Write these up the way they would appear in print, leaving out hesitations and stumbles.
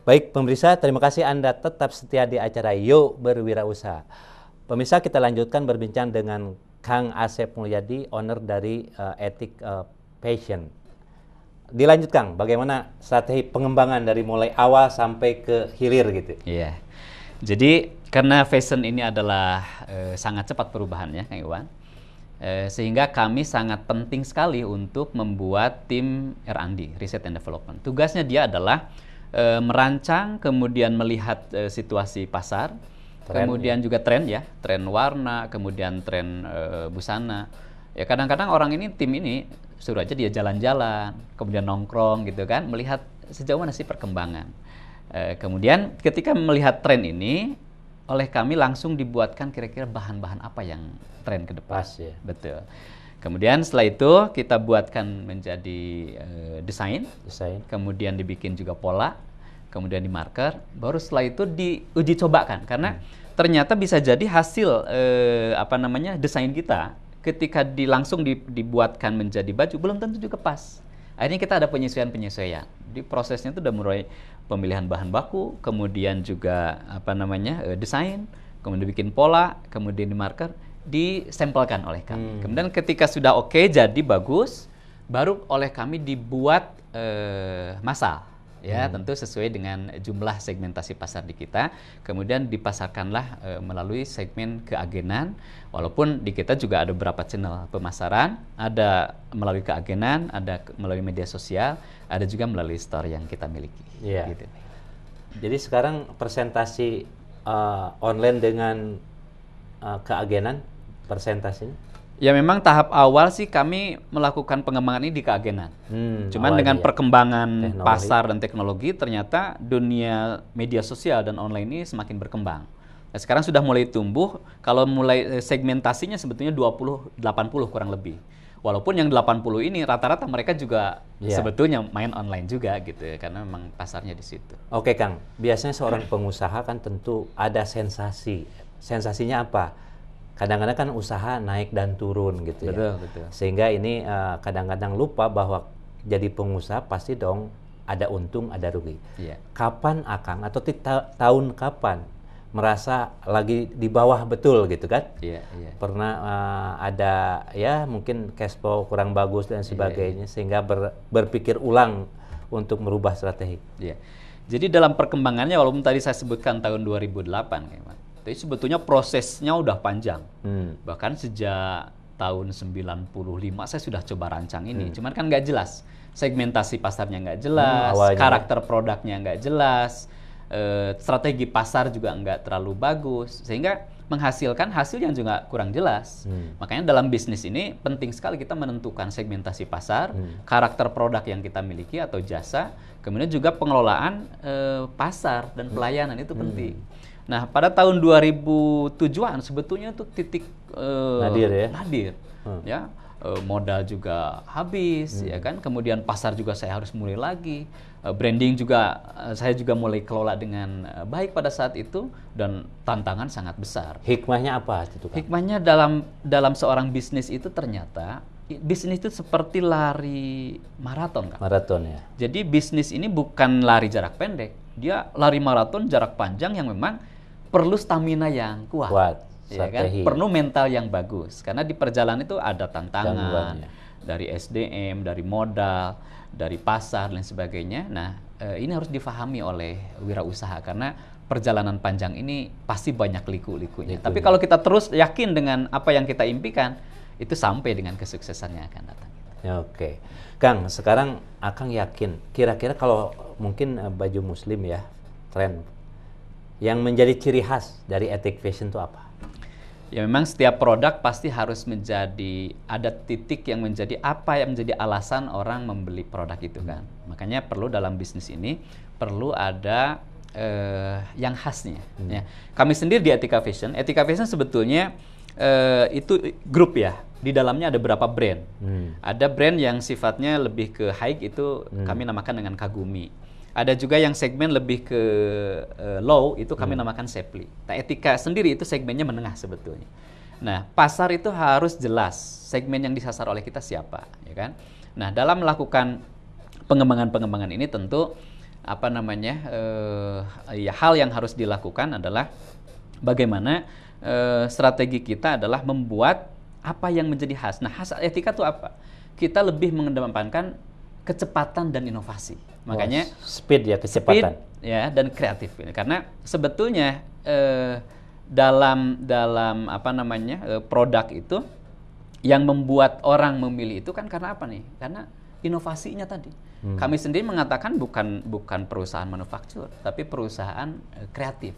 Baik pemirsa, terima kasih Anda tetap setia di acara Yuk Berwirausaha. Pemirsa, kita lanjutkan berbincang dengan Kang Asep Mulyadi, owner dari Ethic Fashion. Dilanjutkan, bagaimana strategi pengembangan dari mulai awal sampai ke hilir gitu? Iya. Jadi karena fashion ini adalah sangat cepat perubahannya, Kang Iwan, sehingga kami sangat penting sekali untuk membuat tim R&D, Research and Development. Tugasnya dia adalah merancang, kemudian melihat situasi pasar, kemudian juga tren ya, tren warna, kemudian tren busana. Ya kadang-kadang orang ini, tim ini suruh aja dia jalan-jalan, kemudian nongkrong gitu kan, melihat sejauh mana sih perkembangan. Kemudian ketika melihat tren ini, oleh kami langsung dibuatkan kira-kira bahan-bahan apa yang tren ke depan. Pas ya. Betul. Kemudian setelah itu kita buatkan menjadi desain, kemudian dibikin juga pola, kemudian di marker, baru setelah itu diuji cobakan karena ternyata bisa jadi hasil desain kita ketika langsung dibuatkan menjadi baju belum tentu juga pas. Akhirnya kita ada penyesuaian. Di prosesnya itu udah mulai pemilihan bahan baku, kemudian juga desain, kemudian bikin pola, kemudian di marker, disempelkan oleh kami. Kemudian ketika sudah oke, jadi bagus, baru oleh kami dibuat massal. Ya, tentu sesuai dengan jumlah segmentasi pasar di kita. Kemudian dipasarkanlah melalui segmen keagenan. Walaupun di kita juga ada beberapa channel pemasaran, ada melalui keagenan, ada melalui media sosial, ada juga melalui store yang kita miliki. Iya. Gitu. Jadi sekarang presentasi online dengan keagenan, presentasinya? Ya memang tahap awal sih kami melakukan pengembangan ini di keagenan. Cuman dengan perkembangan pasar dan teknologi, ternyata dunia media sosial dan online ini semakin berkembang. Nah, sekarang sudah mulai tumbuh, kalau mulai segmentasinya sebetulnya 20-80 kurang lebih. Walaupun yang 80 ini rata-rata mereka juga sebetulnya main online juga gitu ya, karena memang pasarnya di situ. Oke Kang, biasanya seorang pengusaha kan tentu ada sensasi. Sensasinya apa? Kadang-kadang kan usaha naik dan turun gitu ya. Betul. Sehingga ini kadang-kadang lupa bahwa jadi pengusaha pasti dong ada untung, ada rugi. Iya. Kapan Akang atau tahun kapan merasa lagi di bawah betul gitu kan? Iya. Pernah ada ya mungkin cash flow kurang bagus dan sebagainya sehingga berpikir ulang untuk merubah strategi. Iya. Jadi dalam perkembangannya walaupun tadi saya sebutkan tahun 2008 kayak tapi sebetulnya prosesnya udah panjang. Bahkan sejak tahun 95 saya sudah coba rancang ini. Cuman kan nggak jelas. Segmentasi pasarnya nggak jelas, karakter produknya nggak jelas, strategi pasar juga nggak terlalu bagus. Sehingga menghasilkan hasil yang juga kurang jelas. Makanya dalam bisnis ini penting sekali kita menentukan segmentasi pasar, karakter produk yang kita miliki atau jasa, kemudian juga pengelolaan pasar dan pelayanan itu penting. Nah, pada tahun 2007-an sebetulnya itu titik nadir. Ya, modal juga habis, ya kan. Kemudian pasar juga saya harus mulai lagi. Branding juga saya juga mulai kelola dengan baik pada saat itu dan tantangan sangat besar. Hikmahnya apa itu, Kang? Hikmahnya dalam seorang bisnis itu ternyata bisnis itu seperti lari maraton, Kang. Maraton ya. Jadi bisnis ini bukan lari jarak pendek, dia lari maraton jarak panjang yang memang perlu stamina yang kuat ya kan? Perlu mental yang bagus karena di perjalanan itu ada tantangan dari SDM, dari modal, dari pasar dan sebagainya. Nah, ini harus difahami oleh wirausaha karena perjalanan panjang ini pasti banyak liku-likunya. Tapi kalau kita terus yakin dengan apa yang kita impikan, itu sampai dengan kesuksesan yang akan datang. Oke, Kang, sekarang Akang yakin kira-kira kalau mungkin baju muslim ya, tren yang menjadi ciri khas dari Ethic Fashion itu apa? Ya memang setiap produk pasti harus ada titik yang menjadi apa yang menjadi alasan orang membeli produk itu kan. Makanya perlu dalam bisnis ini perlu ada yang khasnya. Ya. Kami sendiri di Ethica Fashion sebetulnya itu grup ya. Di dalamnya ada beberapa brand. Ada brand yang sifatnya lebih ke high itu kami namakan dengan Kagumi. Ada juga yang segmen lebih ke low, itu kami namakan Sepli. Nah, Ethica sendiri itu segmennya menengah sebetulnya. Nah, pasar itu harus jelas segmen yang disasar oleh kita siapa, ya kan? Nah, dalam melakukan pengembangan ini tentu apa namanya ya hal yang harus dilakukan adalah bagaimana strategi kita adalah membuat apa yang menjadi khas. Nah, khas etika itu apa? Kita lebih mengedepankan kecepatan dan inovasi. Makanya speed ya, kecepatan. Speed, ya, dan kreatif. Karena sebetulnya dalam apa namanya produk itu yang membuat orang memilih itu kan karena apa nih? Karena inovasinya tadi. Kami sendiri mengatakan bukan perusahaan manufaktur, tapi perusahaan kreatif.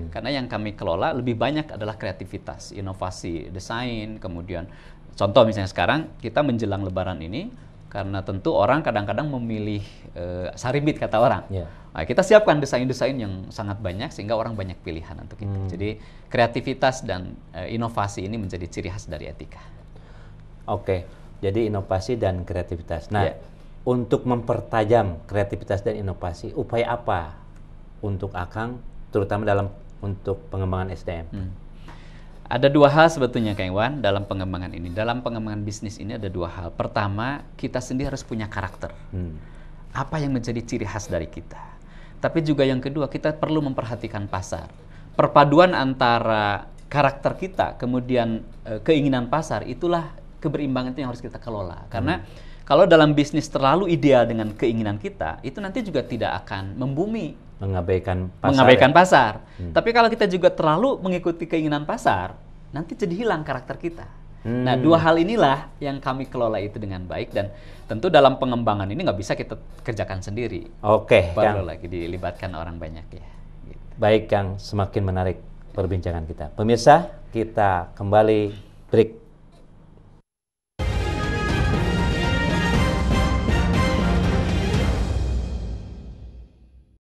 Karena yang kami kelola lebih banyak adalah kreativitas, inovasi, desain, kemudian contoh misalnya sekarang kita menjelang Lebaran ini, karena tentu orang kadang-kadang memilih sarimbit kata orang. Yeah. Nah, kita siapkan desain-desain yang sangat banyak sehingga orang banyak pilihan untuk itu. Jadi kreativitas dan inovasi ini menjadi ciri khas dari etika. Oke, jadi inovasi dan kreativitas. Nah, untuk mempertajam kreativitas dan inovasi, upaya apa untuk Akang, terutama untuk pengembangan SDM? Ada dua hal sebetulnya Kang Iwan dalam pengembangan ini. Dalam pengembangan bisnis ini ada dua hal. Pertama, kita sendiri harus punya karakter. Apa yang menjadi ciri khas dari kita. Tapi juga yang kedua, kita perlu memperhatikan pasar. Perpaduan antara karakter kita, kemudian keinginan pasar, itulah keberimbangan itu yang harus kita kelola. Karena kalau dalam bisnis terlalu ideal dengan keinginan kita, itu nanti juga tidak akan membumi. Mengabaikan pasar. Tapi kalau kita juga terlalu mengikuti keinginan pasar, nanti jadi hilang karakter kita. Nah, dua hal inilah yang kami kelola itu dengan baik, dan tentu dalam pengembangan ini nggak bisa kita kerjakan sendiri. Oke, perlu lagi dilibatkan orang banyak ya. Gitu. Baik, Kang, semakin menarik perbincangan kita. Pemirsa, kita kembali break